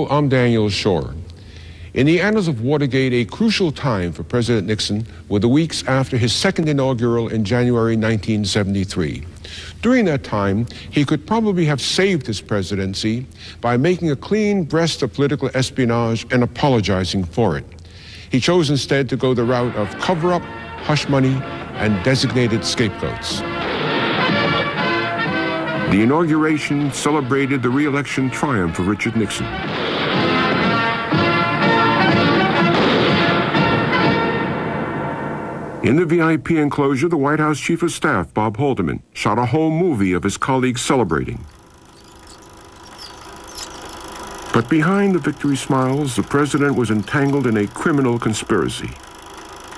Hello, I'm Daniel Shore. In the annals of Watergate, a crucial time for President Nixon were the weeks after his second inaugural in January 1973. During that time, he could probably have saved his presidency by making a clean breast of political espionage and apologizing for it. He chose instead to go the route of cover-up, hush money, and designated scapegoats. The inauguration celebrated the re-election triumph of Richard Nixon. In the VIP enclosure, the White House Chief of Staff, Bob Haldeman, shot a whole movie of his colleagues celebrating. But behind the victory smiles, the president was entangled in a criminal conspiracy.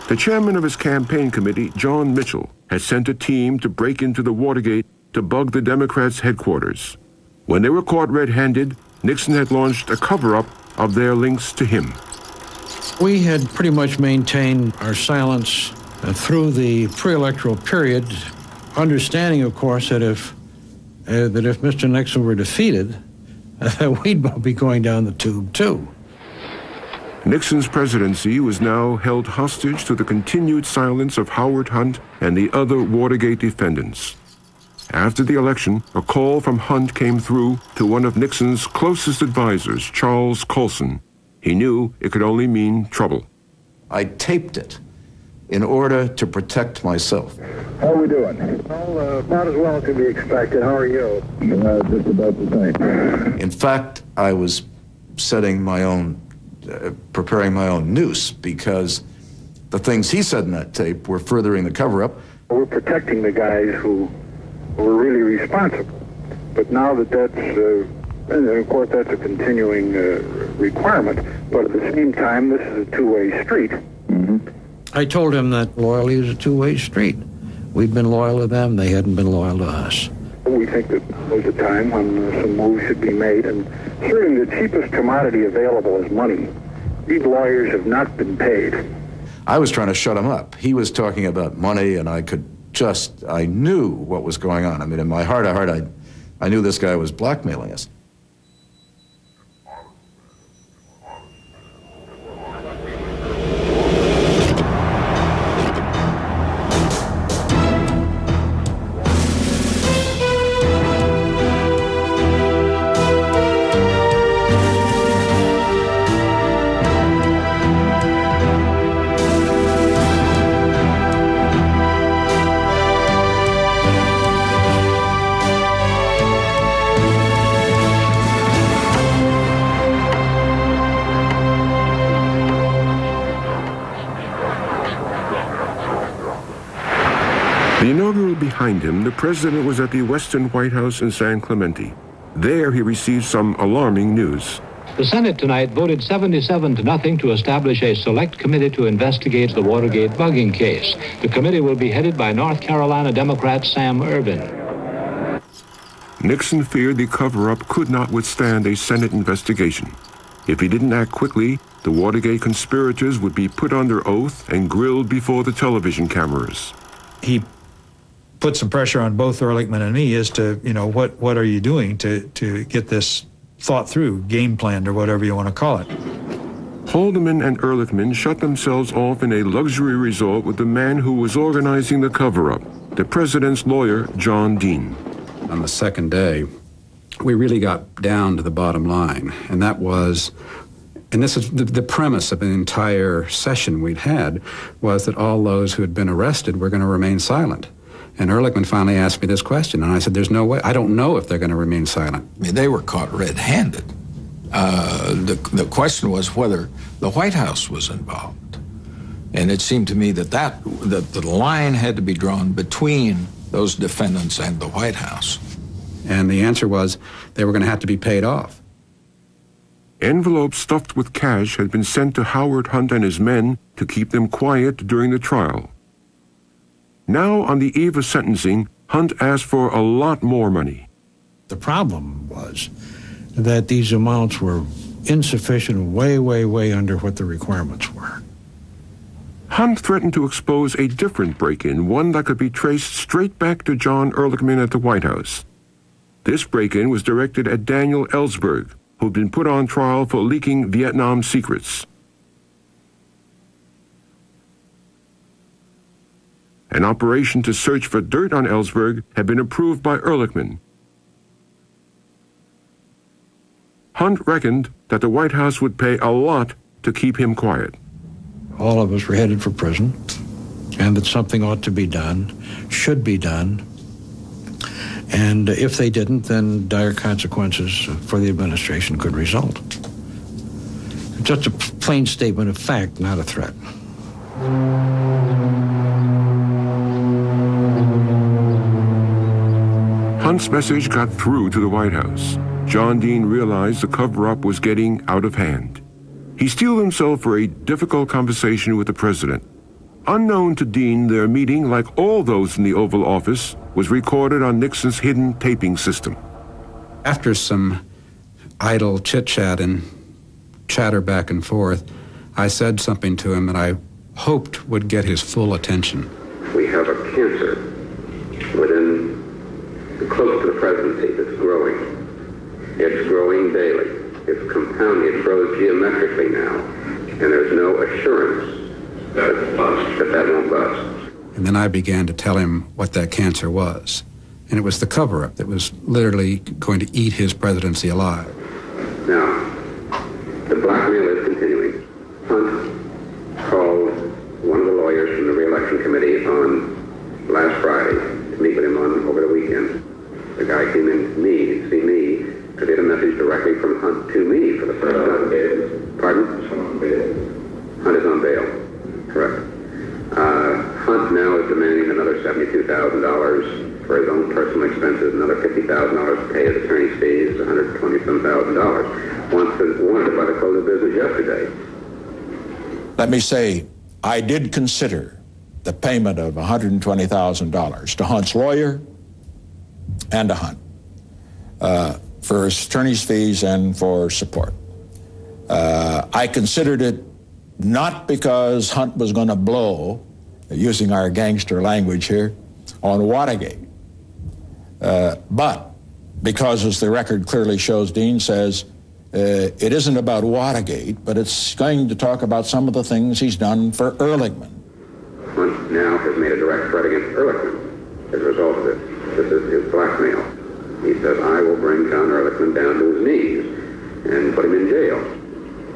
The chairman of his campaign committee, John Mitchell, had sent a team to break into the Watergate to bug the Democrats' headquarters. When they were caught red-handed, Nixon had launched a cover-up of their links to him. We had pretty much maintained our silence through the pre-electoral period, understanding, of course, that if Mr. Nixon were defeated, we'd be going down the tube, too. Nixon's presidency was now held hostage to the continued silence of Howard Hunt and the other Watergate defendants. After the election, a call from Hunt came through to one of Nixon's closest advisors, Charles Colson. He knew it could only mean trouble. I taped it in order to protect myself. How are we doing? Well, about as well as can be expected. How are you? Just about the same. In fact, I was setting my own, preparing my own noose, because the things he said in that tape were furthering the cover-up. We're protecting the guys who were really responsible. But now that that's, and of course that's a continuing requirement, but at the same time, this is a two-way street. Mm-hmm. I told him that loyalty is a two-way street. We'd been loyal to them, they hadn't been loyal to us. We think that there's a time when some moves should be made, and certainly the cheapest commodity available is money. These lawyers have not been paid. I was trying to shut him up. He was talking about money, and I knew what was going on. I mean, in my heart of heart, I knew this guy was blackmailing us. The inaugural behind him, the president was at the Western White House in San Clemente. There he received some alarming news. The Senate tonight voted 77-0 to establish a select committee to investigate the Watergate bugging case. The committee will be headed by North Carolina Democrat Sam Ervin. Nixon feared the cover-up could not withstand a Senate investigation. If he didn't act quickly, the Watergate conspirators would be put under oath and grilled before the television cameras. He put some pressure on both Ehrlichman and me as to, what are you doing to get this thought through, game planned, or whatever you want to call it. Haldeman and Ehrlichman shut themselves off in a luxury resort with the man who was organizing the cover-up, the president's lawyer, John Dean. On the second day, we really got down to the bottom line, and that was, and this is the premise of an entire session we'd had, was that all those who had been arrested were going to remain silent. And Ehrlichman finally asked me this question, and I said, there's no way, I don't know if they're going to remain silent. I mean, they were caught red-handed. The question was whether the White House was involved. And it seemed to me that the line had to be drawn between those defendants and the White House. And the answer was they were going to have to be paid off. Envelopes stuffed with cash had been sent to Howard Hunt and his men to keep them quiet during the trial. Now, on the eve of sentencing, Hunt asked for a lot more money. The problem was that these amounts were insufficient, way, way, way under what the requirements were. Hunt threatened to expose a different break-in, one that could be traced straight back to John Ehrlichman at the White House. This break-in was directed at Daniel Ellsberg, who'd been put on trial for leaking Vietnam secrets. An operation to search for dirt on Ellsberg had been approved by Ehrlichman. Hunt reckoned that the White House would pay a lot to keep him quiet. All of us were headed for prison, and that something ought to be done, should be done. And if they didn't, then dire consequences for the administration could result. Just a plain statement of fact, not a threat. Hunt's message got through to the White House. John Dean realized the cover-up was getting out of hand. He steeled himself for a difficult conversation with the president. Unknown to Dean, their meeting, like all those in the Oval Office, was recorded on Nixon's hidden taping system. After some idle chit-chat and chatter back and forth, I said something to him that I hoped would get his full attention. We have a cancer within, close to the presidency, that's growing. It's growing daily. It's compounding. It grows geometrically now. And there's no assurance that won't bust. And then I began to tell him what that cancer was. And it was the cover-up that was literally going to eat his presidency alive. Now, the blackmail is continuing. Hunt called one of the lawyers from the re-election committee on last Friday to meet with him over the weekend. The guy came in to me to see me to get a message directly from Hunt to me for the first time. Pardon? Hunt is on bail. Correct. Hunt now is demanding another $72,000 for his own personal expenses, another $50,000 to pay his attorney's fees, $120,000. Wanted by the close of business yesterday. Let me say, I did consider the payment of $120,000 to Hunt's lawyer and to Hunt for his attorney's fees and for support. I considered it not because Hunt was going to blow, using our gangster language here, on Watergate, but because, as the record clearly shows, Dean says, it isn't about Watergate, but it's going to talk about some of the things he's done for Ehrlichman. Hunt now has made a direct threat against Ehrlichman as a result of this. This is his blackmail. He says, I will bring John Ehrlichman down to his knees and put him in jail.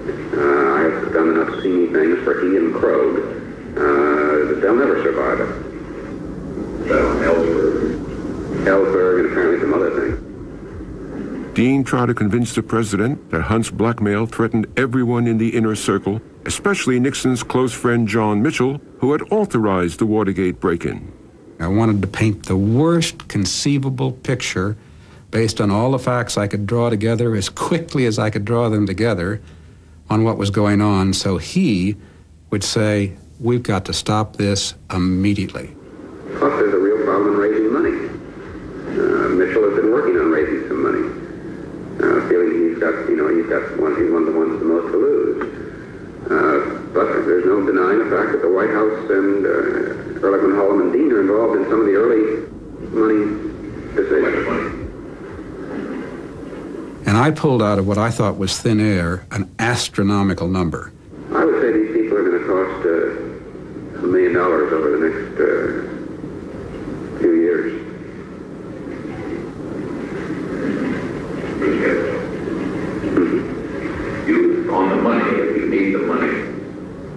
I have done enough seamy things for he and Krogh that they'll never survive it. Ellsberg and apparently some other things. Dean tried to convince the president that Hunt's blackmail threatened everyone in the inner circle, especially Nixon's close friend John Mitchell, who had authorized the Watergate break-in. I wanted to paint the worst conceivable picture based on all the facts I could draw together as quickly as I could draw them together on what was going on, so he would say, we've got to stop this immediately. Plus, there's a real problem in raising money. Mitchell has been working on raising some money, feeling he's one of the ones the most to lose. But there's no denying the fact that the White House and Ehrlichman, Hallam, and Dean are involved in some of the early money decisions. And I pulled out of what I thought was thin air an astronomical number. I would say these people are going to cost $1 million over the next few years. You, on the money, if you need the money,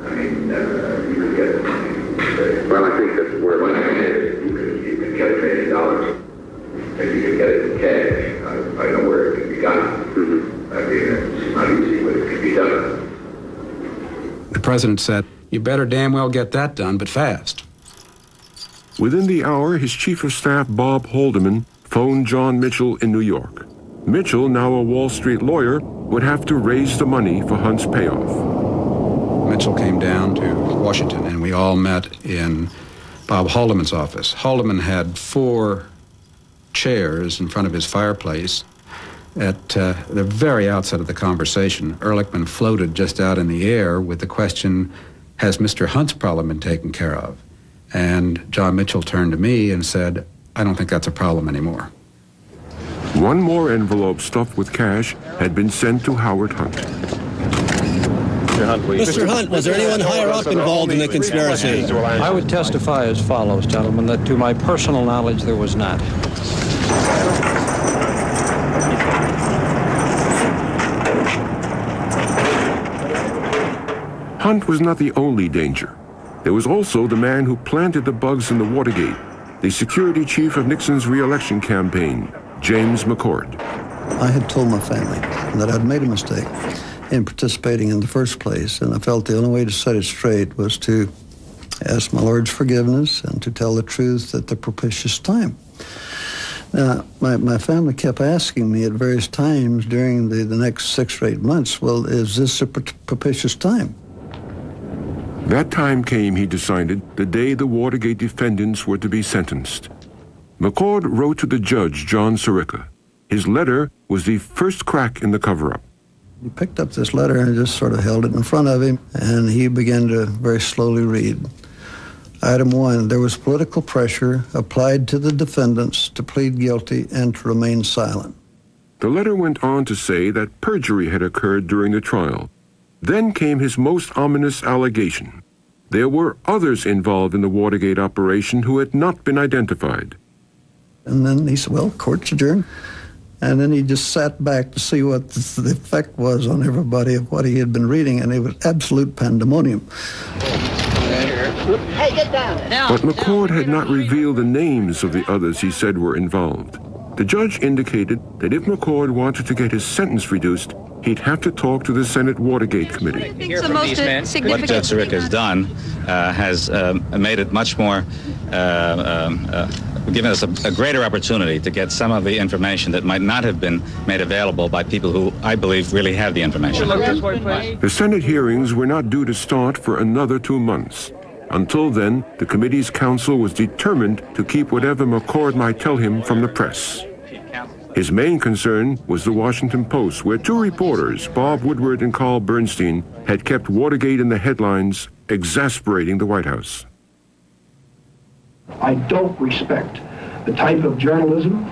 I mean, you can get the money. Well, I think that's where What I mean is, you can get $1 million, and you can get it in cash. I know where it can be done. I mean, it's not easy, but it can be done. The president said, you better damn well get that done, but fast. Within the hour, his chief of staff, Bob Haldeman, phoned John Mitchell in New York. Mitchell, now a Wall Street lawyer, would have to raise the money for Hunt's payoff. Mitchell came down to Washington, and we all met in Bob Haldeman's office. Haldeman had 4 chairs in front of his fireplace. At the very outset of the conversation, Ehrlichman floated just out in the air with the question, has Mr. Hunt's problem been taken care of? And John Mitchell turned to me and said, I don't think that's a problem anymore. One more envelope stuffed with cash had been sent to Howard Hunt. Mr. Hunt, was there anyone higher up involved in the conspiracy? I would testify as follows, gentlemen, that to my personal knowledge, there was not. Hunt was not the only danger. There was also the man who planted the bugs in the Watergate, the security chief of Nixon's re-election campaign, James McCord. I had told my family that I'd made a mistake in participating in the first place, and I felt the only way to set it straight was to ask my Lord's forgiveness and to tell the truth at the propitious time. Now, my family kept asking me at various times during the next 6 or 8 months, well, is this a propitious time? That time came, he decided, the day the Watergate defendants were to be sentenced. McCord wrote to the judge, John Sirica. His letter was the first crack in the cover-up. He picked up this letter and just sort of held it in front of him, and he began to very slowly read. Item 1, there was political pressure applied to the defendants to plead guilty and to remain silent. The letter went on to say that perjury had occurred during the trial. Then came his most ominous allegation. There were others involved in the Watergate operation who had not been identified. And then he said, well, court's adjourned. And then he just sat back to see what the effect was on everybody of what he had been reading, and it was absolute pandemonium. Hey, get down. But McCord had not revealed the names of the others he said were involved. The judge indicated that if McCord wanted to get his sentence reduced, he'd have to talk to the Senate Watergate Committee. What Judge Sirica has done has made it much more, given us a greater opportunity to get some of the information that might not have been made available by people who, I believe, really have the information. The Senate hearings were not due to start for another 2 months. Until then, the committee's counsel was determined to keep whatever McCord might tell him from the press. His main concern was the Washington Post, where 2 reporters, Bob Woodward and Carl Bernstein, had kept Watergate in the headlines, exasperating the White House. I don't respect the type of journalism,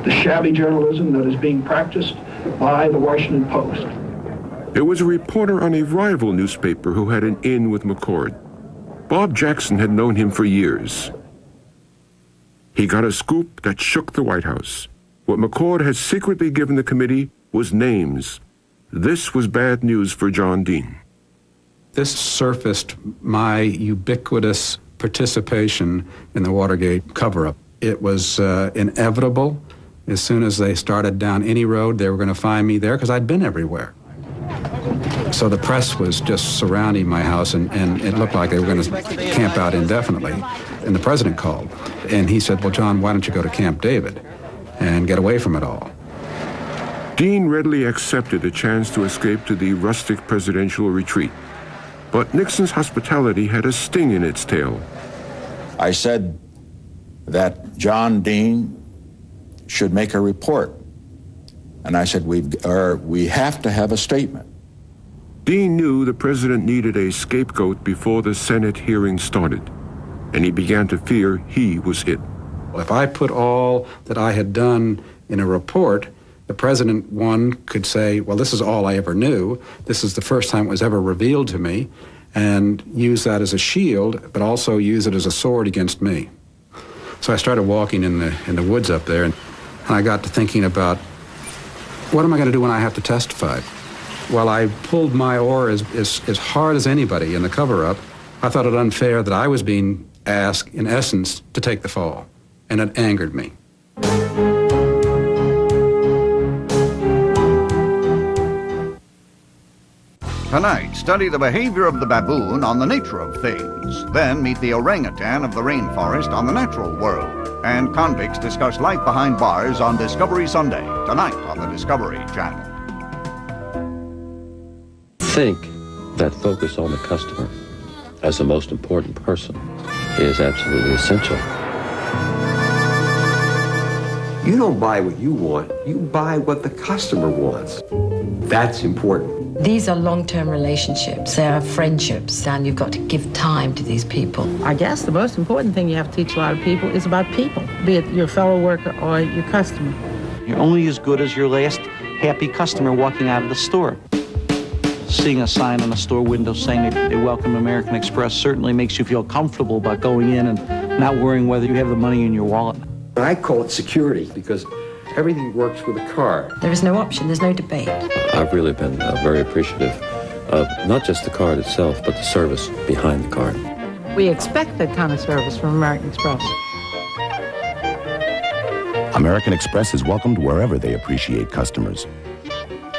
the shabby journalism that is being practiced by the Washington Post. There was a reporter on a rival newspaper who had an in with McCord. Bob Jackson had known him for years. He got a scoop that shook the White House. What McCord had secretly given the committee was names. This was bad news for John Dean. This surfaced my ubiquitous participation in the Watergate cover-up. It was inevitable. As soon as they started down any road, they were going to find me there because I'd been everywhere. So the press was just surrounding my house, and it looked like they were going to camp out indefinitely. And the president called, and he said, well, John, why don't you go to Camp David and get away from it all? Dean readily accepted a chance to escape to the rustic presidential retreat. But Nixon's hospitality had a sting in its tail. I said that John Dean should make a report. And I said, we have to have a statement. Dean knew the president needed a scapegoat before the Senate hearing started, and he began to fear he was it. If I put all that I had done in a report, the president, one, could say, well, this is all I ever knew. This is the first time it was ever revealed to me, and use that as a shield, but also use it as a sword against me. So I started walking in the woods up there, and I got to thinking about, what am I going to do when I have to testify? Well, I pulled my oar as hard as anybody in the cover-up. I thought it unfair that I was being asked, in essence, to take the fall, and it angered me. Tonight, study the behavior of the baboon on the nature of things. Then meet the orangutan of the rainforest on the natural world. And convicts discuss life behind bars on Discovery Sunday, tonight on the Discovery Channel. Think that focus on the customer as the most important person is absolutely essential. You don't buy what you want, you buy what the customer wants. That's important. These are long-term relationships, they are friendships, and you've got to give time to these people. I guess the most important thing you have to teach a lot of people is about people, be it your fellow worker or your customer. You're only as good as your last happy customer walking out of the store. Seeing a sign on a store window saying they welcome American Express certainly makes you feel comfortable about going in and not worrying whether you have the money in your wallet. I call it security because everything works with a card. There is no option, there's no debate. I've really been very appreciative of not just the card itself, but the service behind the card. We expect that kind of service from American Express. American Express is welcomed wherever they appreciate customers.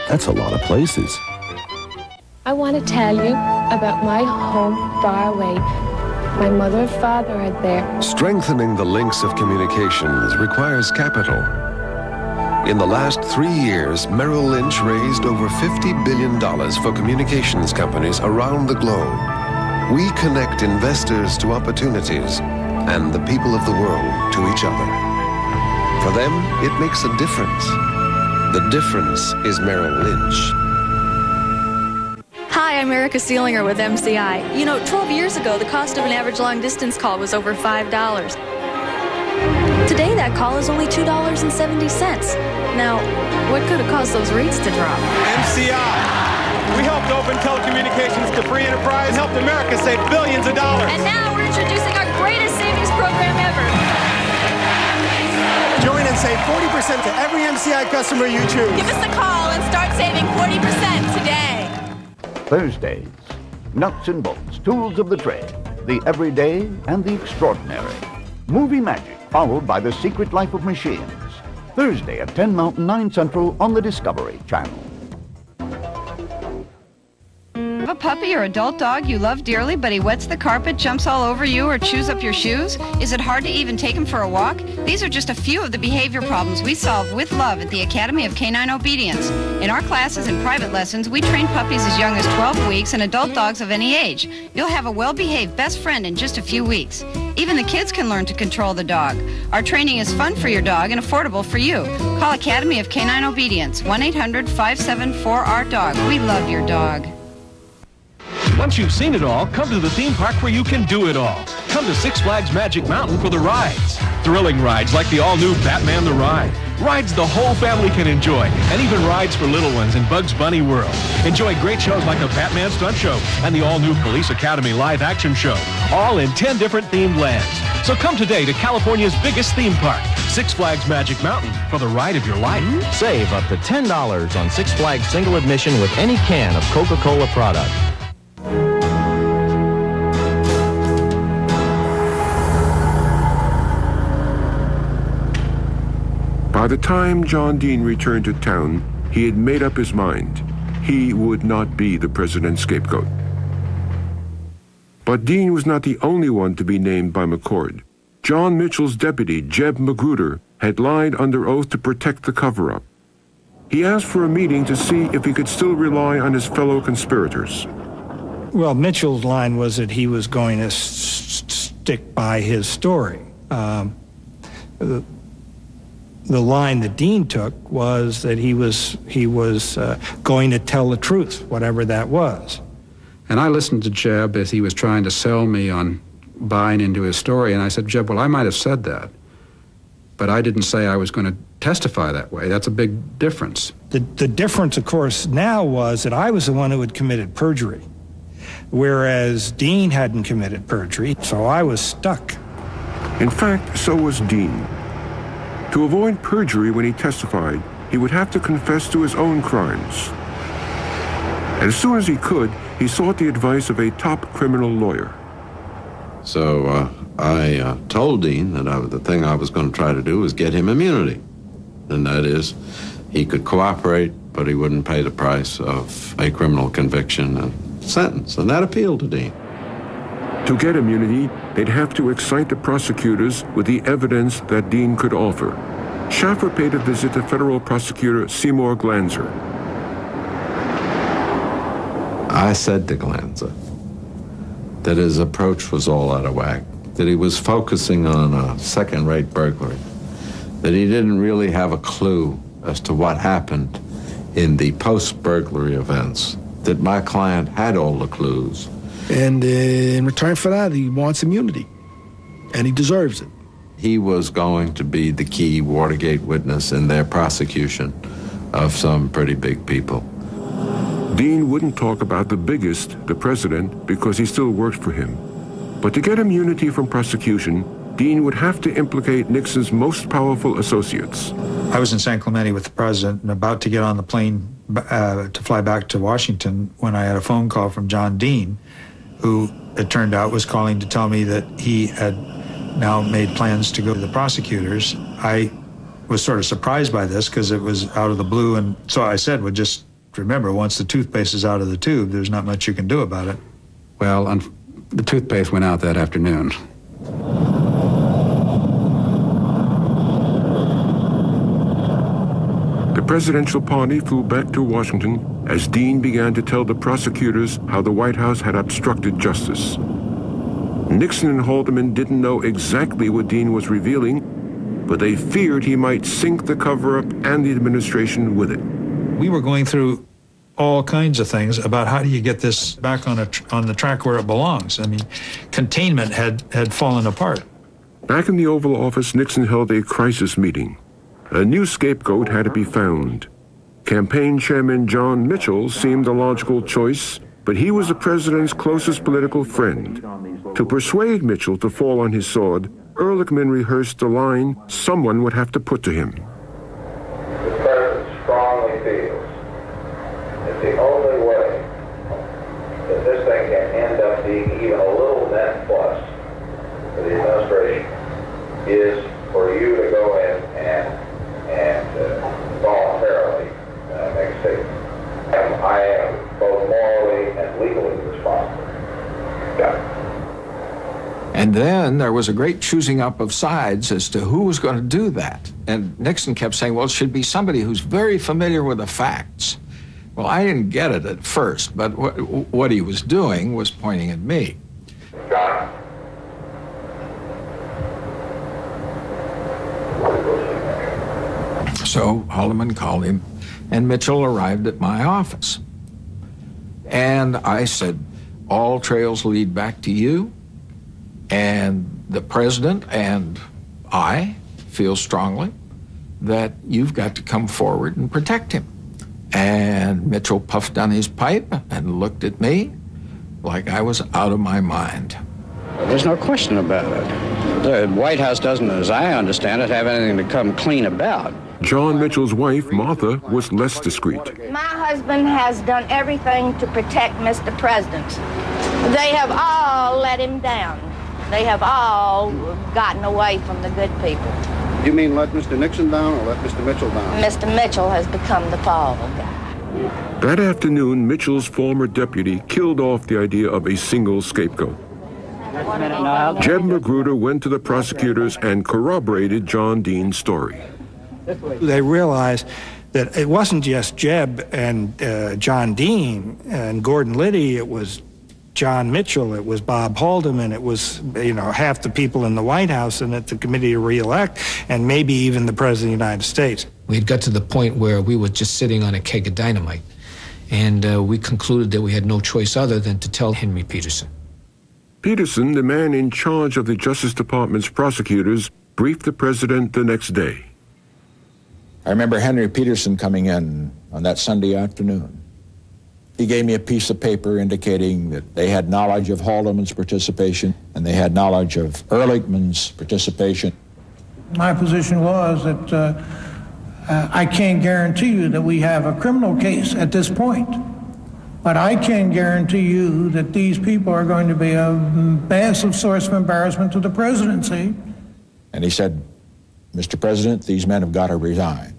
That's a lot of places. I want to tell you about my home far away. My mother and father are there. Strengthening the links of communications requires capital. In the last 3 years, Merrill Lynch raised over $50 billion for communications companies around the globe. We connect investors to opportunities and the people of the world to each other. For them, it makes a difference. The difference is Merrill Lynch. Hi, I'm Erica Seelinger with MCI. You know, 12 years ago, the cost of an average long-distance call was over $5. Today, that call is only $2.70. Now, what could have caused those rates to drop? MCI. We helped open telecommunications to free enterprise and helped America save billions of dollars. And now we're introducing our greatest savings program ever. Join and save 40% to every MCI customer you choose. Give us a call and start saving 40% today. Thursdays, nuts and bolts, tools of the trade, the everyday and the extraordinary. Movie magic, followed by The Secret Life of Machines. Thursday at 10 Mountain, 9 Central on the Discovery Channel. Have a puppy or adult dog you love dearly, but he wets the carpet, jumps all over you, or chews up your shoes? Is it hard to even take him for a walk? These are just a few of the behavior problems we solve with love at the Academy of Canine Obedience. In our classes and private lessons, we train puppies as young as 12 weeks and adult dogs of any age. You'll have a well-behaved best friend in just a few weeks. Even the kids can learn to control the dog. Our training is fun for your dog and affordable for you. Call Academy of Canine Obedience, 1-800-574-RDOG. We love your dog. Once you've seen it all, come to the theme park where you can do it all. Come to Six Flags Magic Mountain for the rides. Thrilling rides like the all-new Batman the Ride. Rides the whole family can enjoy, and even rides for little ones in Bugs Bunny World. Enjoy great shows like the Batman Stunt Show and the all-new Police Academy live-action show, all in 10 different themed lands. So come today to California's biggest theme park, Six Flags Magic Mountain, for the ride of your life. Save up to $10 on Six Flags single admission with any can of Coca-Cola product. By the time John Dean returned to town, he had made up his mind. He would not be the president's scapegoat. But Dean was not the only one to be named by McCord. John Mitchell's deputy, Jeb Magruder, had lied under oath to protect the cover-up. He asked for a meeting to see if he could still rely on his fellow conspirators. Well, Mitchell's line was that he was going to stick by his story. The line that Dean took was that he was going to tell the truth, whatever that was. And I listened to Jeb as he was trying to sell me on buying into his story, and I said, Jeb, well, I might have said that, but I didn't say I was going to testify that way. That's a big difference. The difference, of course, now was that I was the one who had committed perjury, whereas Dean hadn't committed perjury, so I was stuck. In fact, so was Dean. To avoid perjury when he testified, he would have to confess to his own crimes. And as soon as he could, he sought the advice of a top criminal lawyer. So I told Dean that the thing I was going to try to do was get him immunity. And that is, he could cooperate, but he wouldn't pay the price of a criminal conviction and sentence. And that appealed to Dean. To get immunity, they'd have to excite the prosecutors with the evidence that Dean could offer. Schaffer paid a visit to federal prosecutor Seymour Glanzer. I said to Glanzer that his approach was all out of whack, that he was focusing on a second-rate burglary, that he didn't really have a clue as to what happened in the post-burglary events, that my client had all the clues. And in return for that, he wants immunity, and he deserves it. he was going to be the key Watergate witness in their prosecution of some pretty big people. Dean wouldn't talk about the biggest, the president, because he still worked for him. But to get immunity from prosecution, Dean would have to implicate Nixon's most powerful associates. I was in San Clemente with the president and about to get on the plane to fly back to Washington when I had a phone call from John Dean, who, it turned out, was calling to tell me that he had now made plans to go to the prosecutors. I was sort of surprised by this because it was out of the blue, and so I said, well, just remember, once the toothpaste is out of the tube, there's not much you can do about it. Well, the toothpaste went out that afternoon. The presidential party flew back to Washington as Dean began to tell the prosecutors how the White House had obstructed justice. Nixon and Haldeman didn't know exactly what Dean was revealing, but they feared he might sink the cover-up and the administration with it. We were going through all kinds of things about how do you get this back on the track where it belongs. I mean, containment had fallen apart. Back in the Oval Office, Nixon held a crisis meeting. A new scapegoat had to be found. Campaign chairman John Mitchell seemed the logical choice, but he was the president's closest political friend. To persuade Mitchell to fall on his sword, Ehrlichman rehearsed the line someone would have to put to him. The president strongly feels that the only way that this thing can end up being even a little net plus for the administration is for you to go in and voluntarily make a statement. I am both morally and legally responsible. And then there was a great choosing up of sides as to who was going to do that. And Nixon kept saying, well, it should be somebody who's very familiar with the facts. Well, I didn't get it at first, but what he was doing was pointing at me. John. So Haldeman called him, and Mitchell arrived at my office. And I said, all trails lead back to you, and the president and I feel strongly that you've got to come forward and protect him. And Mitchell puffed on his pipe and looked at me like I was out of my mind. There's no question about it. The White House doesn't, as I understand it, have anything to come clean about. John Mitchell's wife, Martha, was less discreet. My husband has done everything to protect Mr. President. They have all let him down. They have all gotten away from the good people. You mean let Mr. Nixon down or let Mr. Mitchell down? Mr. Mitchell has become the fall guy. That afternoon, Mitchell's former deputy killed off the idea of a single scapegoat. Jeb Magruder went to the prosecutors and corroborated John Dean's story. They realized that it wasn't just Jeb and John Dean and Gordon Liddy, it was John Mitchell, it was Bob Haldeman, it was, half the people in the White House and at the committee to re-elect, and maybe even the President of the United States. We had got to the point where we were just sitting on a keg of dynamite, and we concluded that we had no choice other than to tell Henry Peterson. Peterson, the man in charge of the Justice Department's prosecutors, briefed the president the next day. I remember Henry Peterson coming in on that Sunday afternoon. He gave me a piece of paper indicating that they had knowledge of Haldeman's participation and they had knowledge of Ehrlichman's participation. My position was that I can't guarantee you that we have a criminal case at this point, but I can guarantee you that these people are going to be a massive source of embarrassment to the presidency. And he said, Mr. President, these men have got to resign.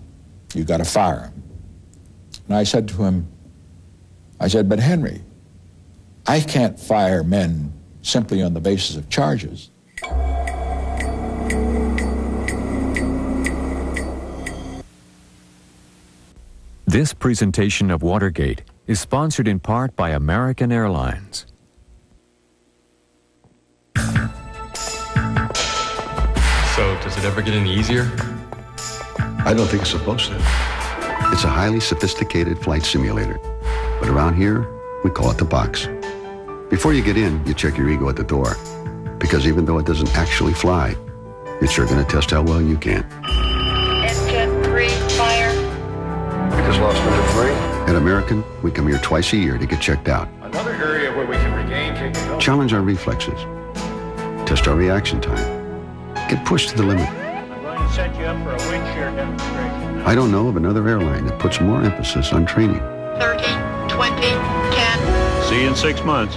You've got to fire them. And I said to him, but Henry, I can't fire men simply on the basis of charges. This presentation of Watergate is sponsored in part by American Airlines. So, does it ever get any easier? I don't think it's supposed to. It's a highly sophisticated flight simulator. But around here, we call it the box. Before you get in, you check your ego at the door. Because even though it doesn't actually fly, It's sure going to test how well you can. Engine 3, fire. We just lost number 3. At American, we come here twice a year to get checked out. Another area where we can regain capability. Challenge our reflexes. Test our reaction time. Get pushed to the limit. I'm going to set you up for a wind shear demonstration. I don't know of another airline that puts more emphasis on training. 30, 20, 10. See you in 6 months.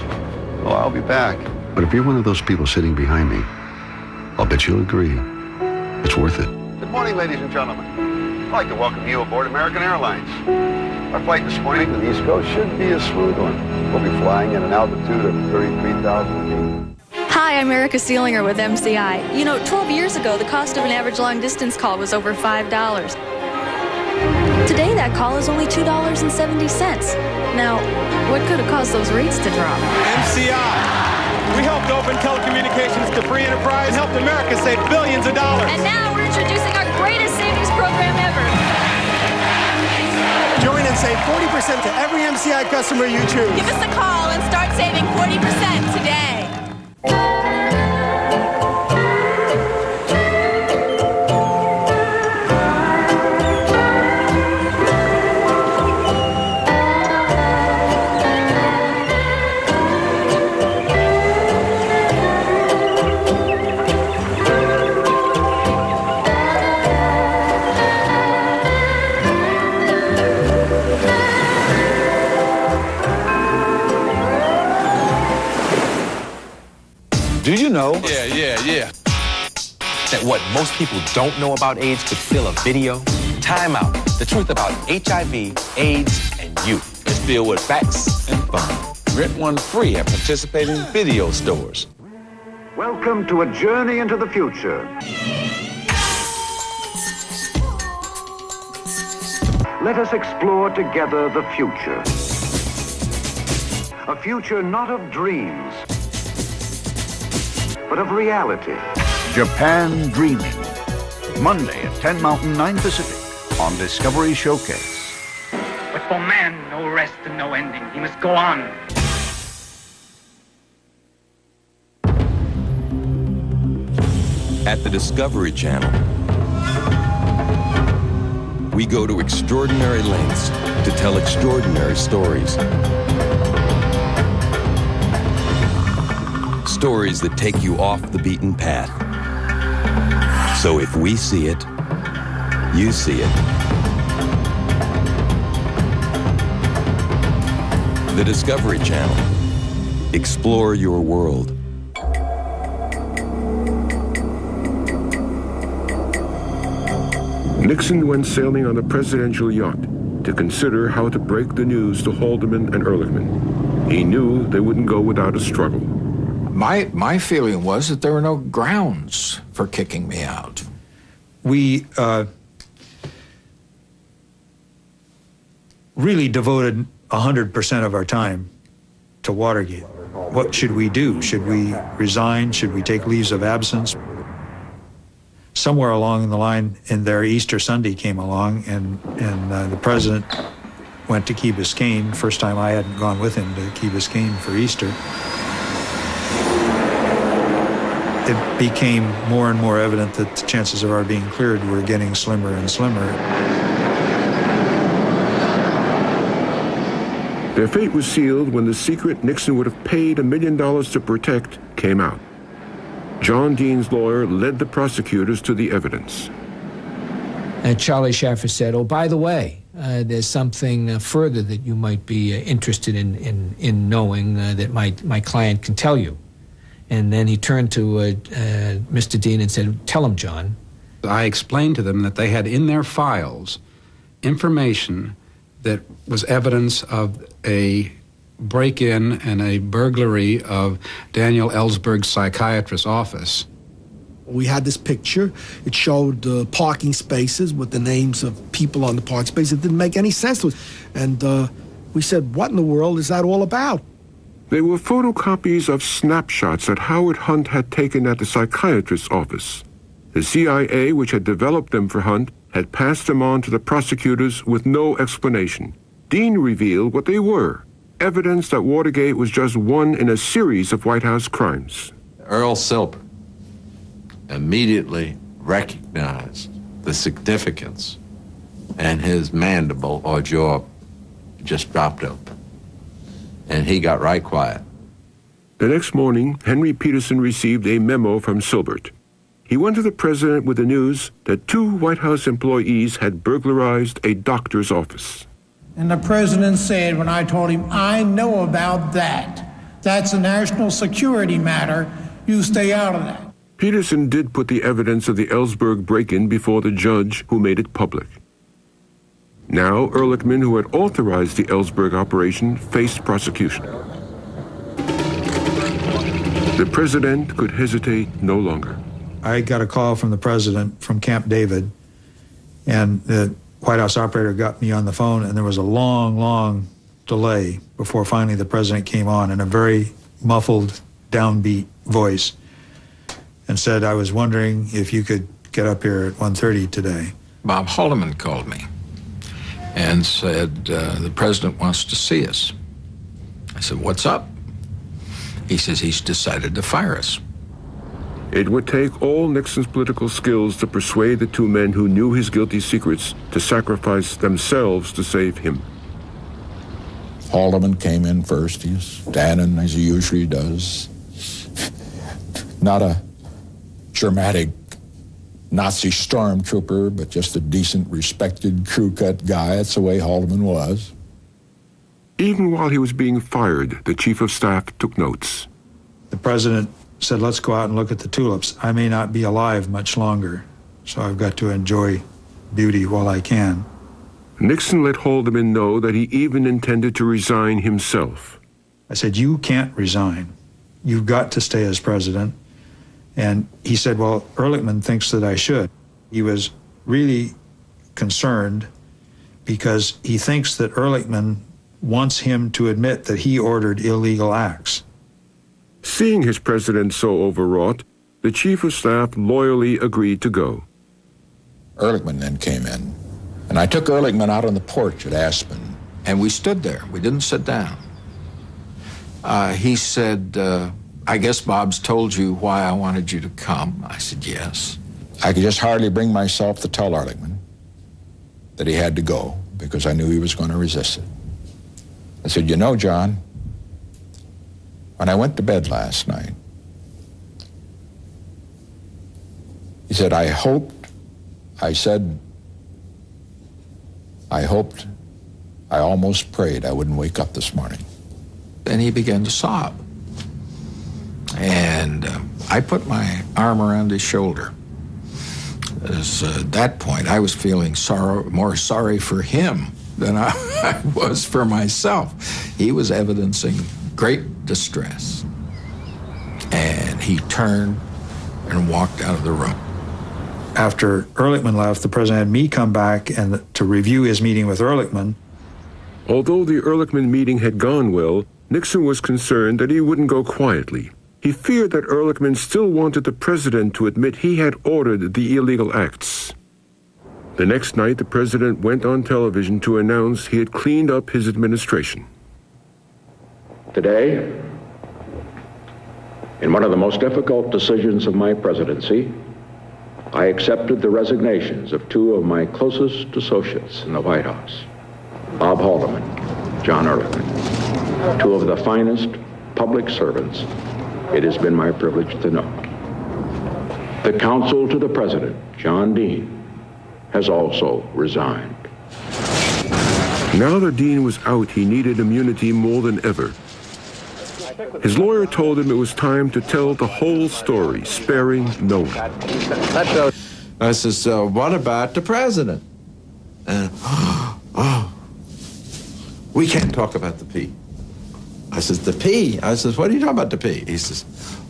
Oh, I'll be back. But if you're one of those people sitting behind me, I'll bet you'll agree. It's worth it. Good morning, ladies and gentlemen. I'd like to welcome you aboard American Airlines. Our flight this morning to the East Coast should be a smooth one. We'll be flying at an altitude of 33,000 feet. Hi, I'm Erica Seelinger with MCI. You know, 12 years ago, the cost of an average long-distance call was over $5. Today, that call is only $2.70. Now, what could have caused those rates to drop? MCI. We helped open telecommunications to free enterprise and helped America save billions of dollars. And now we're introducing our greatest savings program ever. Join and save 40% to every MCI customer you choose. Give us a call and start saving 40% today. Do you know? Yeah. That what most people don't know about AIDS could fill a video? Time Out. The truth about HIV, AIDS, and you. It's filled with facts and fun. Rent one free at participating video stores. Welcome to a journey into the future. Let us explore together the future. A future not of dreams, but of reality. Japan Dreaming. Monday at 10 Mountain, 9 Pacific on Discovery Showcase. But for man, no rest and no ending. He must go on. At the Discovery Channel, we go to extraordinary lengths to tell extraordinary stories. Stories that take you off the beaten path. So if we see it, you see it. The Discovery Channel. Explore your world. Nixon went sailing on a presidential yacht to consider how to break the news to Haldeman and Ehrlichman. He knew they wouldn't go without a struggle. My feeling was that there were no grounds for kicking me out. We really devoted 100% of our time to Watergate. What should we do? Should we resign? Should we take leaves of absence? Somewhere along the line in there, Easter Sunday came along, and the president went to Key Biscayne. First time I hadn't gone with him to Key Biscayne for Easter. It became more and more evident that the chances of our being cleared were getting slimmer and slimmer. Their fate was sealed when the secret Nixon would have paid $1 million to protect came out. John Dean's lawyer led the prosecutors to the evidence. Charlie Schaffer said, oh, by the way, there's something further that you might be interested in knowing that my client can tell you. And then he turned to Mr. Dean and said, tell him, John. I explained to them that they had in their files information that was evidence of a break-in and a burglary of Daniel Ellsberg's psychiatrist's office. We had this picture. It showed parking spaces with the names of people on the parking space. It didn't make any sense to us. And we said, what in the world is that all about? They were photocopies of snapshots that Howard Hunt had taken at the psychiatrist's office. The CIA, which had developed them for Hunt, had passed them on to the prosecutors with no explanation. Dean revealed what they were, evidence that Watergate was just one in a series of White House crimes. Earl Silber immediately recognized the significance, and his mandible or jaw just dropped open. And he got right quiet. The next morning, Henry Peterson received a memo from Silbert. He went to the president with the news that 2 White House employees had burglarized a doctor's office. And the president said, when I told him, I know about that. That's a national security matter. You stay out of that. Peterson did put the evidence of the Ellsberg break-in before the judge who made it public. Now, Ehrlichman, who had authorized the Ellsberg operation, faced prosecution. The president could hesitate no longer. I got a call from the president from Camp David, and the White House operator got me on the phone, and there was a long, long delay before finally the president came on in a very muffled, downbeat voice and said, I was wondering if you could get up here at 1:30 today. Bob Haldeman called me and said, the president wants to see us. I said, what's up? He says he's decided to fire us. It would take all Nixon's political skills to persuade the 2 men who knew his guilty secrets to sacrifice themselves to save him. Haldeman came in first. He was standing as he usually does. Not a dramatic Nazi stormtrooper, but just a decent, respected, crew-cut guy. That's the way Haldeman was. Even while he was being fired, the chief of staff took notes. The president said, let's go out and look at the tulips. I may not be alive much longer, so I've got to enjoy beauty while I can. Nixon let Haldeman know that he even intended to resign himself. I said, you can't resign. You've got to stay as president. And he said, well, Ehrlichman thinks that I should. He was really concerned because he thinks that Ehrlichman wants him to admit that he ordered illegal acts. Seeing his president so overwrought, the chief of staff loyally agreed to go. Ehrlichman then came in, and I took Ehrlichman out on the porch at Aspen. And we stood there. We didn't sit down. He said, I guess Bob's told you why I wanted you to come. I said, yes. I could just hardly bring myself to tell Ehrlichman that he had to go because I knew he was going to resist it. I said, you know, John, when I went to bed last night, he said, I hoped, I almost prayed I wouldn't wake up this morning. Then he began to sob. And I put my arm around his shoulder. At that point, I was feeling more sorry for him than I was for myself. He was evidencing great distress. And he turned and walked out of the room. After Ehrlichman left, the president had me come back and to review his meeting with Ehrlichman. Although the Ehrlichman meeting had gone well, Nixon was concerned that he wouldn't go quietly. He feared that Ehrlichman still wanted the president to admit he had ordered the illegal acts. The next night, the president went on television to announce he had cleaned up his administration. Today, in one of the most difficult decisions of my presidency, I accepted the resignations of 2 of my closest associates in the White House, Bob Haldeman, John Ehrlichman, 2 of the finest public servants it has been my privilege to know. The counsel to the president, John Dean, has also resigned. Now that Dean was out, he needed immunity more than ever. His lawyer told him it was time to tell the whole story, sparing no one. I said, so what about the president? And, we can't talk about the P. I says, the P? I says, what are you talking about the P? He says,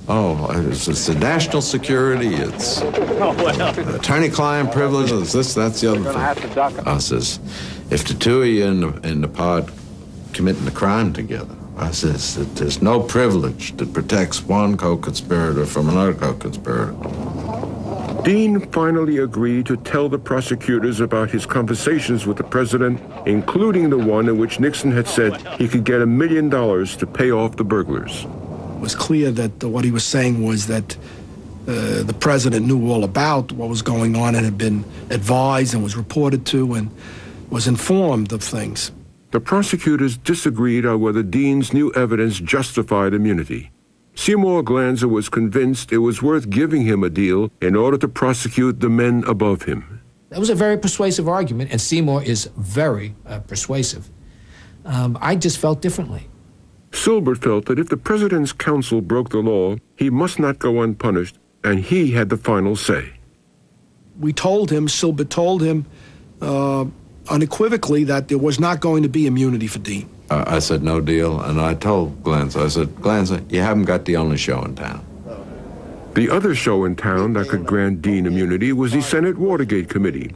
it's the national security, it's attorney-client privilege, it's this, that's the other thing. I says, if the 2 of you in the pod committing the crime together, I says that there's no privilege that protects one co-conspirator from another co-conspirator. Dean finally agreed to tell the prosecutors about his conversations with the president, including the one in which Nixon had said he could get $1 million to pay off the burglars. It was clear that what he was saying was that the president knew all about what was going on and had been advised and was reported to and was informed of things. The prosecutors disagreed on whether Dean's new evidence justified immunity. Seymour Glanzer was convinced it was worth giving him a deal in order to prosecute the men above him. That was a very persuasive argument, and Seymour is very persuasive. I just felt differently. Silbert felt that if the president's counsel broke the law, he must not go unpunished, and he had the final say. We told him, Silbert told him unequivocally that there was not going to be immunity for Dean. I said no deal, and I told Glanzer, I said, Glanzer, you haven't got the only show in town. The other show in town that could grant Dean immunity was the Senate Watergate Committee.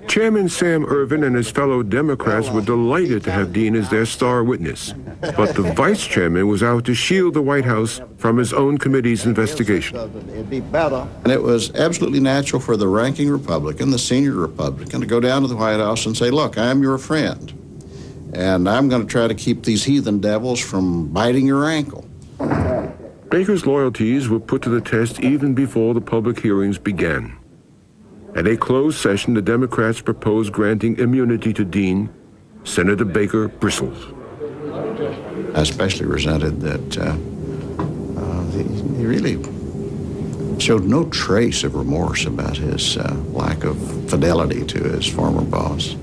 Chairman Sam Ervin and his fellow Democrats were delighted to have Dean as their star witness, but the vice chairman was out to shield the White House from his own committee's investigation. And it was absolutely natural for the ranking Republican, the senior Republican, to go down to the White House and say, look, I'm your friend, and I'm going to try to keep these heathen devils from biting your ankle. Baker's loyalties were put to the test even before the public hearings began. At a closed session, the Democrats proposed granting immunity to Dean. Senator Baker bristled. I especially resented that he really showed no trace of remorse about his lack of fidelity to his former boss.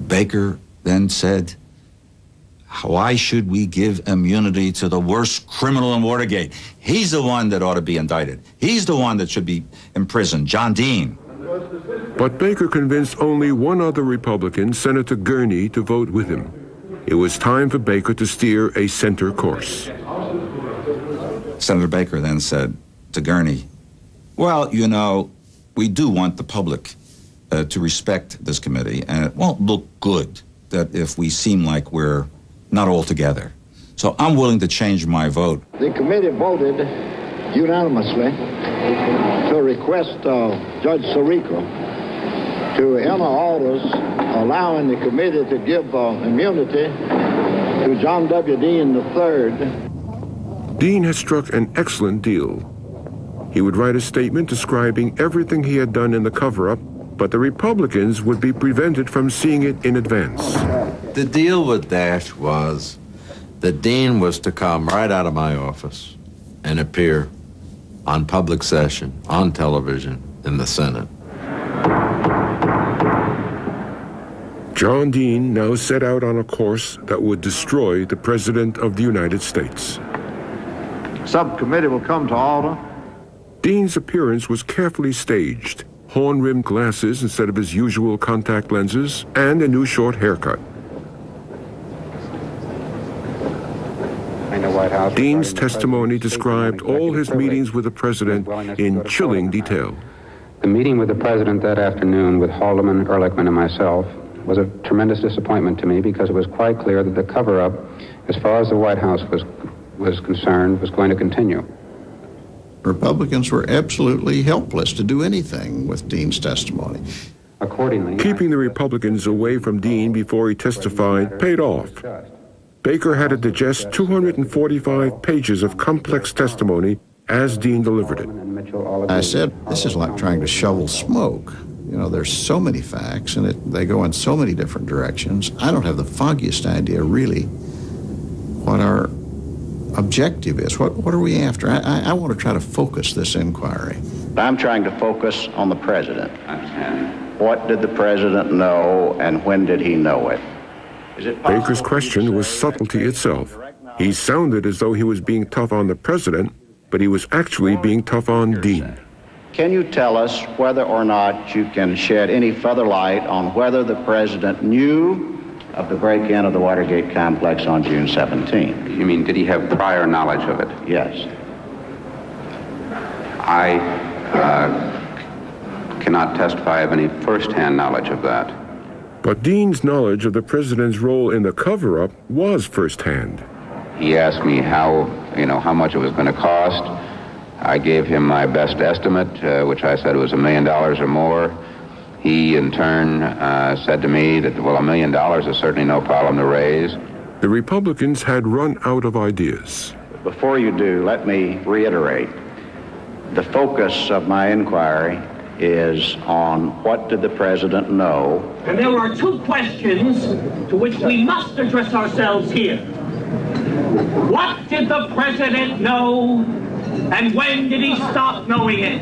Baker then said, why should we give immunity to the worst criminal in Watergate? He's the one that ought to be indicted. He's the one that should be imprisoned, John Dean. But Baker convinced only one other Republican, Senator Gurney, to vote with him. It was time for Baker to steer a center course. Senator Baker then said to Gurney, well, you know, we do want the public to respect this committee, and it won't look good that if we seem like we're not all together. So I'm willing to change my vote. The committee voted unanimously to request Judge Sirico to enter orders allowing the committee to give immunity to John W. Dean III. Dean had struck an excellent deal. He would write a statement describing everything he had done in the cover-up, but the Republicans would be prevented from seeing it in advance. The deal with Dash was that Dean was to come right out of my office and appear on public session, on television, in the Senate. John Dean now set out on a course that would destroy the President of the United States. Subcommittee will come to order. Dean's appearance was carefully staged. Horn-rimmed glasses instead of his usual contact lenses, and a new short haircut. Dean's testimony described all his meetings with the president in chilling detail. The meeting with the president that afternoon with Haldeman, Ehrlichman, and myself was a tremendous disappointment to me because it was quite clear that the cover-up, as far as the White House was concerned, was going to continue. Republicans were absolutely helpless to do anything with Dean's testimony. Accordingly, keeping the Republicans away from Dean before he testified paid off. Baker had to digest 245 pages of complex testimony as Dean delivered it. I said, this is like trying to shovel smoke. You know, there's so many facts, and they go in so many different directions. I don't have the foggiest idea, really, what our objective is. What are we after? I want to try to focus this inquiry. I'm trying to focus on the president. I understand. What did the president know, and when did he know it? Baker's question was subtlety itself. He sounded as though he was being tough on the president, but he was actually being tough on Dean. Can you tell us whether or not you can shed any further light on whether the president knew of the break-in of the Watergate complex on June 17th? You mean, did he have prior knowledge of it? Yes. I cannot testify of any first-hand knowledge of that. But Dean's knowledge of the president's role in the cover-up was first-hand. He asked me how much it was going to cost. I gave him my best estimate, which I said was $1 million or more. He, in turn, said to me that, well, $1 million is certainly no problem to raise. The Republicans had run out of ideas. Before you do, let me reiterate The focus of my inquiry is on what did the president know. And there are two questions to which we must address ourselves here. What did the president know, and when did he stop knowing it?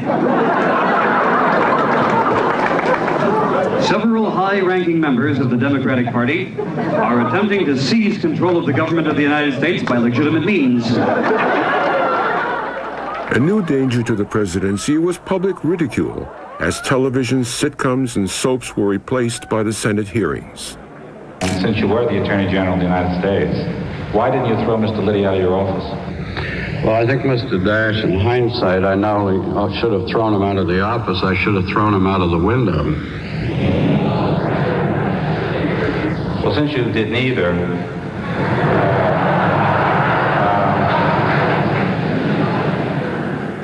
Several high-ranking members of the Democratic Party are attempting to seize control of the government of the United States by legitimate means. A new danger to the presidency was public ridicule, as television, sitcoms, and soaps were replaced by the Senate hearings. Since you were the Attorney General of the United States, why didn't you throw Mr. Liddy out of your office? Well, I think Mr. Dash, in hindsight, I not only should have thrown him out of the office, I should have thrown him out of the window. Well, since you did neither,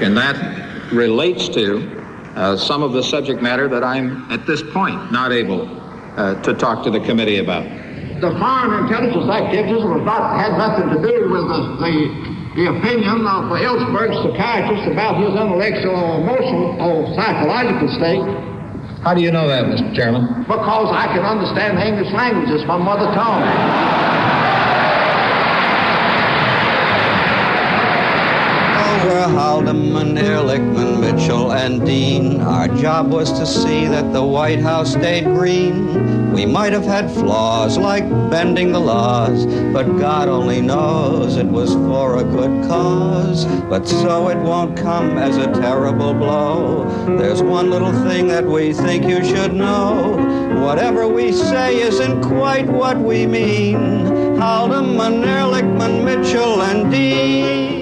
And that relates to some of the subject matter that I'm, at this point, not able to talk to the committee about. The foreign intelligence activities had nothing to do with the opinion of Ellsberg's psychiatrist about his intellectual or emotional or psychological state. How do you know that, Mr. Chairman? Because I can understand the English language. It's my mother tongue. We're Haldeman, Ehrlichman, Mitchell, and Dean. Our job was to see that the White House stayed green. We might have had flaws like bending the laws, but God only knows it was for a good cause. But so it won't come as a terrible blow. There's one little thing that we think you should know. Whatever we say isn't quite what we mean. Haldeman, Ehrlichman, Mitchell, and Dean.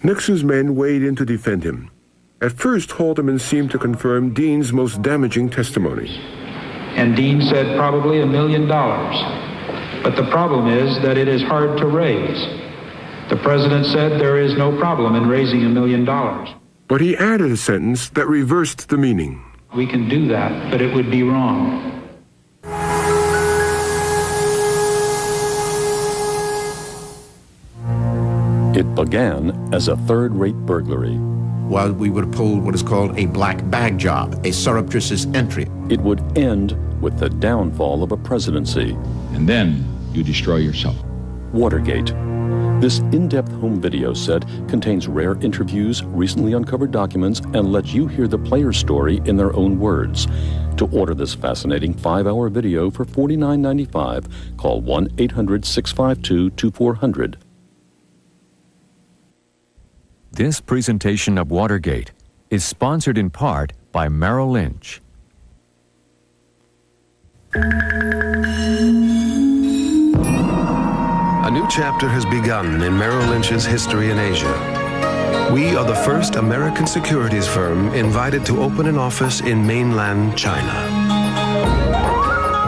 Nixon's men weighed in to defend him. At first, Haldeman seemed to confirm Dean's most damaging testimony. And Dean said probably $1 million. But the problem is that it is hard to raise. The president said there is no problem in raising $1 million. But he added a sentence that reversed the meaning. We can do that, but it would be wrong. It began as a third-rate burglary. While we would pull what is called a black bag job, a surreptitious entry. It would end with the downfall of a presidency. And then you destroy yourself. Watergate. This in-depth home video set contains rare interviews, recently uncovered documents, and lets you hear the player's story in their own words. To order this fascinating 5-hour video for $49.95, call 1-800-652-2400. This presentation of Watergate is sponsored in part by Merrill Lynch. A new chapter has begun in Merrill Lynch's history in Asia. We are the first American securities firm invited to open an office in mainland China.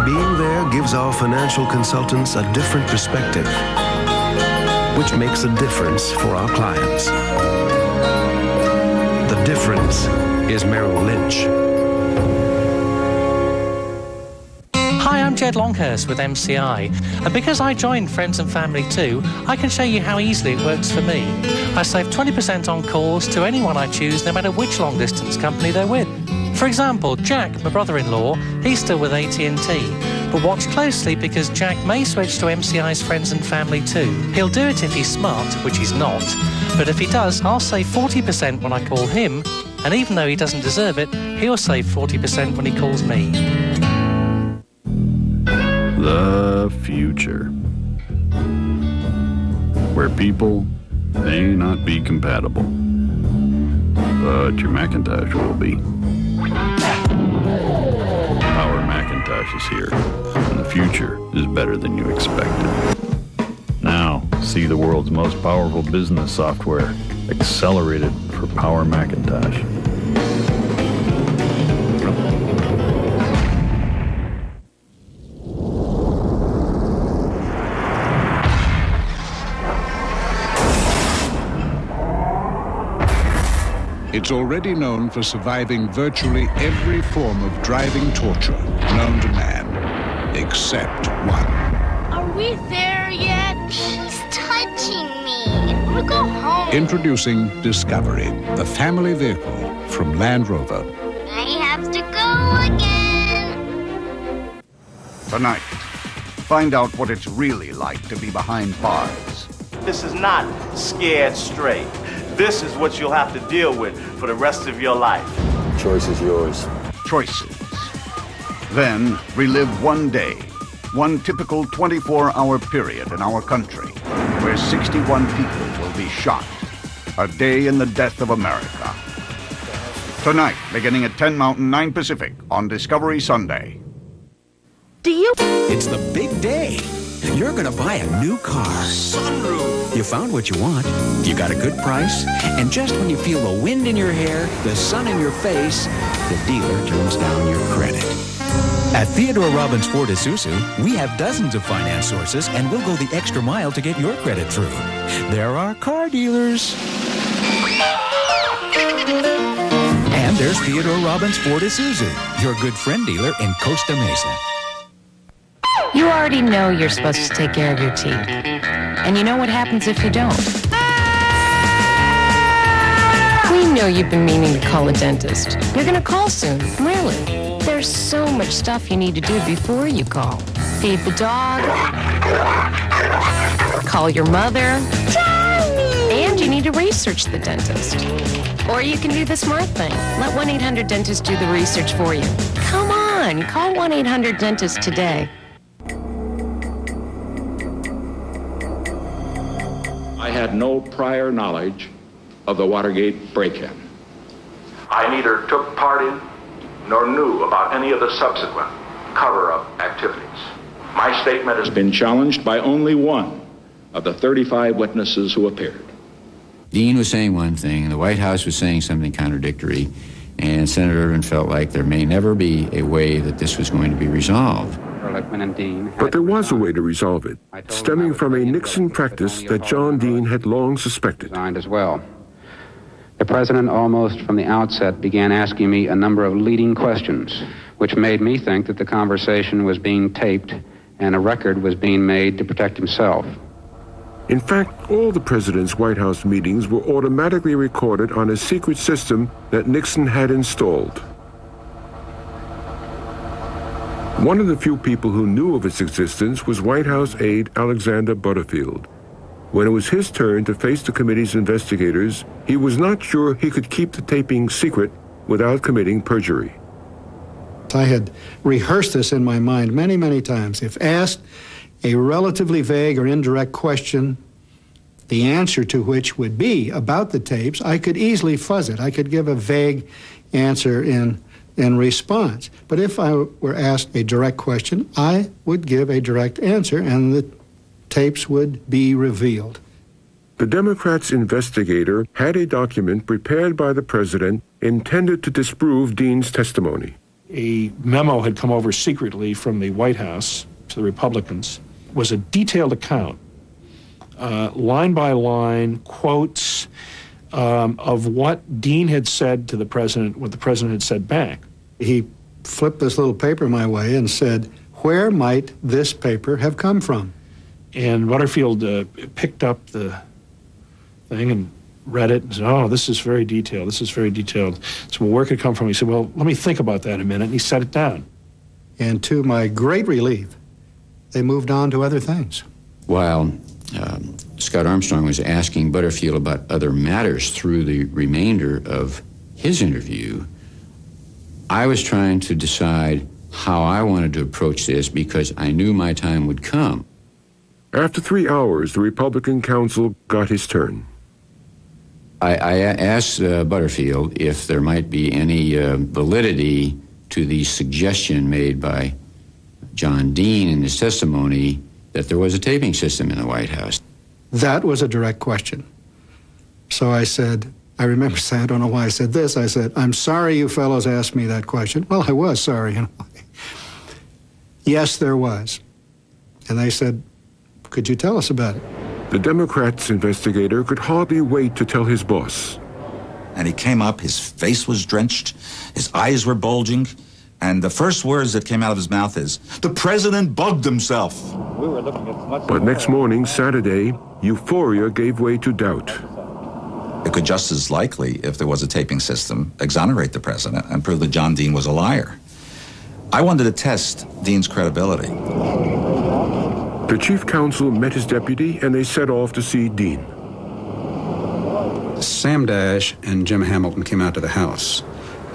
Being there gives our financial consultants a different perspective, which makes a difference for our clients. The difference is Merrill Lynch. Hi, I'm Jed Longhurst with MCI, and because I joined Friends and Family too, I can show you how easily it works for me. I save 20% on calls to anyone I choose, no matter which long-distance company they're with. For example, Jack, my brother-in-law, he's still with AT&T. But watch closely because Jack may switch to MCI's Friends and Family too. He'll do it if he's smart, which he's not. But if he does, I'll save 40% when I call him. And even though he doesn't deserve it, he'll save 40% when he calls me. The future. Where people may not be compatible, but your Macintosh will be. Our Macintosh is here, and the future is better than you expected. Now, see the world's most powerful business software, accelerated for Power Macintosh. It's already known for surviving virtually every form of driving torture known to man, except one. Are we there yet? He's touching me. want to go home. Introducing Discovery, the family vehicle from Land Rover. I have to go again. Tonight, find out what it's really like to be behind bars. This is not Scared Straight. This is what you'll have to deal with for the rest of your life. Choice is yours. Choices. Then relive one day, one typical 24-hour period in our country, where 61 people will be shot. A day in the death of America. Tonight, beginning at 10 Mountain, 9 Pacific, on Discovery Sunday. It's the big day. You're gonna buy a new car. Sunroof. You found what you want. You got a good price. And just when you feel the wind in your hair, the sun in your face, the dealer turns down your credit. At Theodore Robbins Ford Isuzu, we have dozens of finance sources, and we'll go the extra mile to get your credit through. There are car dealers. And there's Theodore Robbins Ford Isuzu, your good friend dealer in Costa Mesa. You already know you're supposed to take care of your teeth. And you know what happens if you don't. We know you've been meaning to call a dentist. You're gonna call soon, really. There's so much stuff you need to do before you call. Feed the dog. Call your mother. And you need to research the dentist. Or you can do the smart thing. Let 1-800-DENTIST do the research for you. Come on, call 1-800-DENTIST today. I had no prior knowledge of the Watergate break-in. I neither took part in nor knew about any of the subsequent cover-up activities. My statement has been challenged by only one of the 35 witnesses who appeared. Dean was saying one thing, and the White House was saying something contradictory, and Senator Ervin felt like there may never be a way that this was going to be resolved. But there was a way to resolve it, stemming from a Nixon practice that John Dean had long suspected. As well. The president almost from the outset began asking me a number of leading questions, which made me think that the conversation was being taped and a record was being made to protect himself. In fact, all the president's White House meetings were automatically recorded on a secret system that Nixon had installed. One of the few people who knew of its existence was White House aide Alexander Butterfield. When it was his turn to face the committee's investigators, he was not sure he could keep the taping secret without committing perjury. I had rehearsed this in my mind many, many times. If asked a relatively vague or indirect question, the answer to which would be about the tapes, I could easily fuzz it. I could give a vague answer in response. But if I were asked a direct question, I would give a direct answer, and the tapes would be revealed. The Democrats' investigator had a document prepared by the president intended to disprove Dean's testimony. A memo had come over secretly from the White House to the Republicans. It was a detailed account, line by line, quotes of what Dean had said to the president, what the president had said back. He flipped this little paper my way and said, "Where might this paper have come from?" And Butterfield picked up the thing and read it and said, "Oh, this is very detailed. This is very detailed." So, well, where could it come from? He said, "Well, let me think about that a minute." And he set it down. And to my great relief, they moved on to other things. While Scott Armstrong was asking Butterfield about other matters through the remainder of his interview, I was trying to decide how I wanted to approach this because I knew my time would come. After 3 hours, the Republican counsel got his turn. I asked Butterfield if there might be any validity to the suggestion made by John Dean in his testimony that there was a taping system in the White House. That was a direct question. So I said, I remember saying, I don't know why I said this, I said, "I'm sorry you fellows asked me that question." Well, I was sorry. Yes, there was. And they said, "Could you tell us about it?" The Democrats' investigator could hardly wait to tell his boss. And he came up, his face was drenched, his eyes were bulging, And the first words that came out of his mouth is, "The president bugged himself." But next morning, Saturday, euphoria gave way to doubt. It could just as likely, if there was a taping system, exonerate the president and prove that John Dean was a liar. I wanted to test Dean's credibility. The chief counsel met his deputy and they set off to see Dean. Sam Dash and Jim Hamilton came out to the house.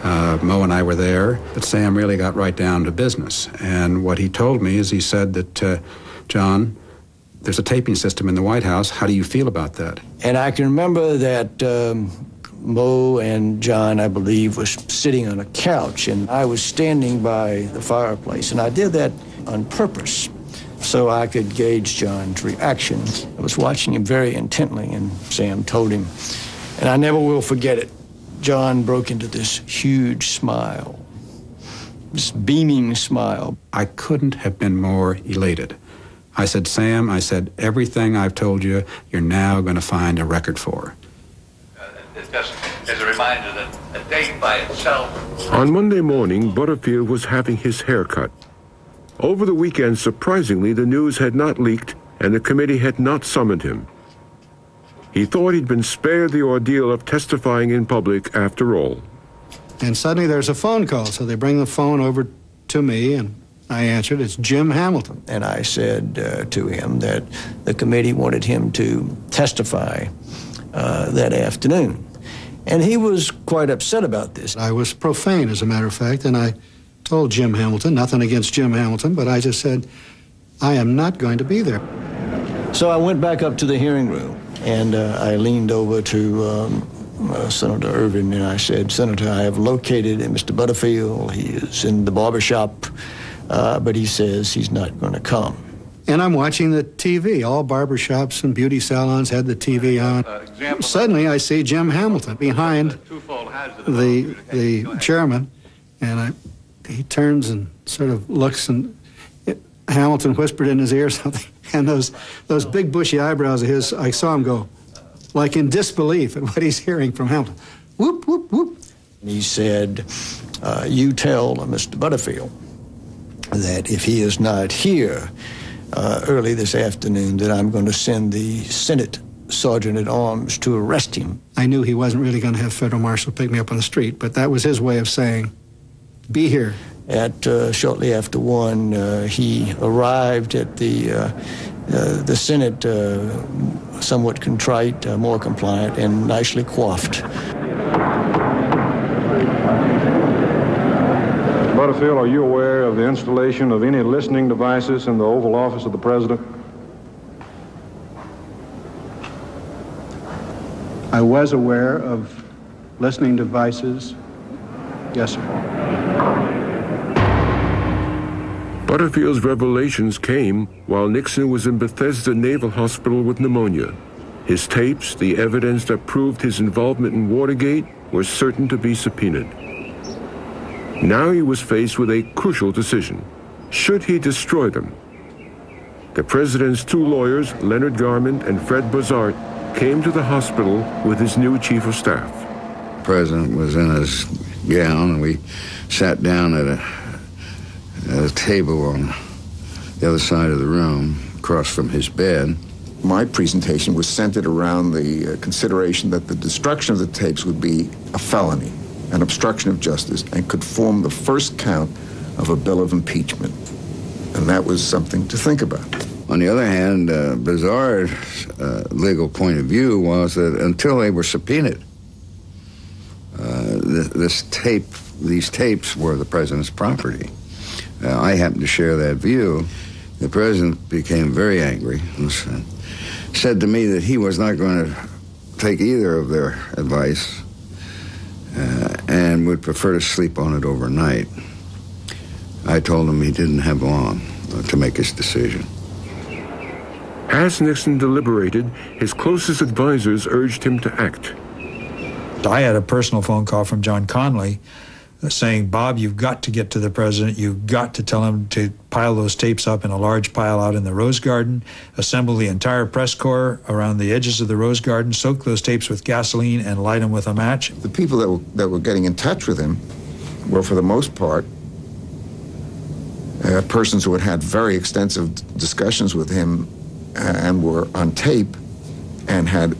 Mo and I were there, but Sam really got right down to business. And what he told me is he said that, John, there's a taping system in the White House. How do you feel about that? And I can remember that Mo and John, I believe, was sitting on a couch, and I was standing by the fireplace. And I did that on purpose so I could gauge John's reaction. I was watching him very intently, and Sam told him, and I never will forget it, John broke into this huge smile, this beaming smile. I couldn't have been more elated. I said, Sam, I said, everything I've told you, you're now going to find a record for. It's just as a reminder that a date by itself. On Monday morning, Butterfield was having his hair cut. Over the weekend, surprisingly, the news had not leaked and the committee had not summoned him. He thought he'd been spared the ordeal of testifying in public after all. And suddenly there's a phone call, so they bring the phone over to me, and I answered, it's Jim Hamilton. And I said to him that the committee wanted him to testify that afternoon. And he was quite upset about this. I was profane, as a matter of fact, and I told Jim Hamilton, nothing against Jim Hamilton, but I just said, I am not going to be there. So I went back up to the hearing room, and I leaned over to Senator Irvin, and I said, Senator, I have located Mr. Butterfield. He is in the barbershop, but he says he's not going to come. And I'm watching the TV. All barbershops and beauty salons had the TV on. Suddenly, I see Jim Hamilton behind the chairman, and he turns and sort of looks, and Hamilton whispered in his ear something, and those big bushy eyebrows of his, I saw him go, like in disbelief at what he's hearing from Hamilton. Whoop, whoop, whoop. He said, you tell Mr. Butterfield that if he is not here early this afternoon, that I'm going to send the Senate Sergeant at Arms to arrest him. I knew he wasn't really going to have federal marshal pick me up on the street, but that was his way of saying, be here. At shortly after 1, he arrived at the Senate somewhat contrite, more compliant, and nicely coiffed. Butterfield, are you aware of the installation of any listening devices in the Oval Office of the President? I was aware of listening devices. Yes, sir. Butterfield's revelations came while Nixon was in Bethesda Naval Hospital with pneumonia. His tapes, the evidence that proved his involvement in Watergate, were certain to be subpoenaed. Now he was faced with a crucial decision. Should he destroy them? The president's 2 lawyers, Leonard Garment and Fred Bozart, came to the hospital with his new chief of staff. The president was in his gown, and we sat down at a table on the other side of the room, across from his bed. My presentation was centered around the consideration that the destruction of the tapes would be a felony, an obstruction of justice, and could form the first count of a bill of impeachment. And that was something to think about. On the other hand, Bozart's legal point of view was that until they were subpoenaed, these tapes were the president's property. I happened to share that view. The president became very angry and said to me that he was not going to take either of their advice and would prefer to sleep on it overnight. I told him he didn't have long to make his decision. As Nixon deliberated, his closest advisors urged him to act. I had a personal phone call from John Connally saying, Bob, you've got to get to the president. You've got to tell him to pile those tapes up in a large pile out in the Rose Garden, assemble the entire press corps around the edges of the Rose Garden, soak those tapes with gasoline and light them with a match. The people that were getting in touch with him were, for the most part, persons who had had very extensive discussions with him and were on tape and had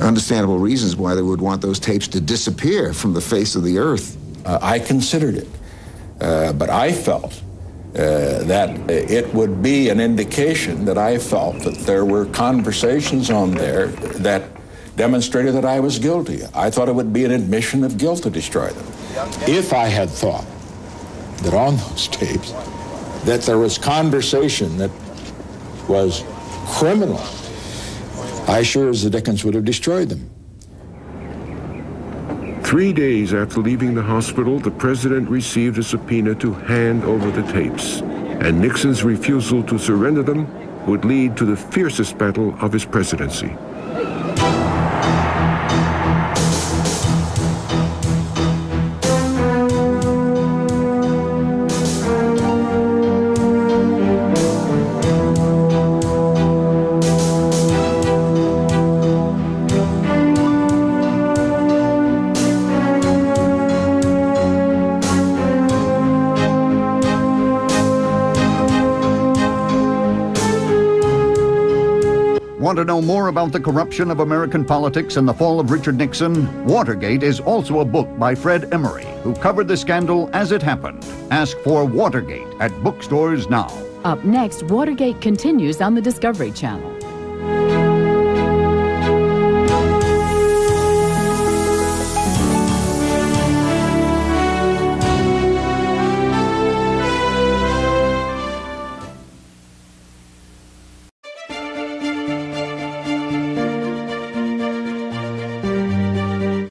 understandable reasons why they would want those tapes to disappear from the face of the earth. I considered it, but I felt that it would be an indication that I felt that there were conversations on there that demonstrated that I was guilty. I thought it would be an admission of guilt to destroy them. If I had thought that on those tapes that there was conversation that was criminal, I sure as the Dickens would have destroyed them. 3 days after leaving the hospital, the president received a subpoena to hand over the tapes, and Nixon's refusal to surrender them would lead to the fiercest battle of his presidency. Want to know more about the corruption of American politics and the fall of Richard Nixon? Watergate is also a book by Fred Emery, who covered the scandal as it happened. Ask for Watergate at bookstores now. Up next, Watergate continues on the Discovery Channel.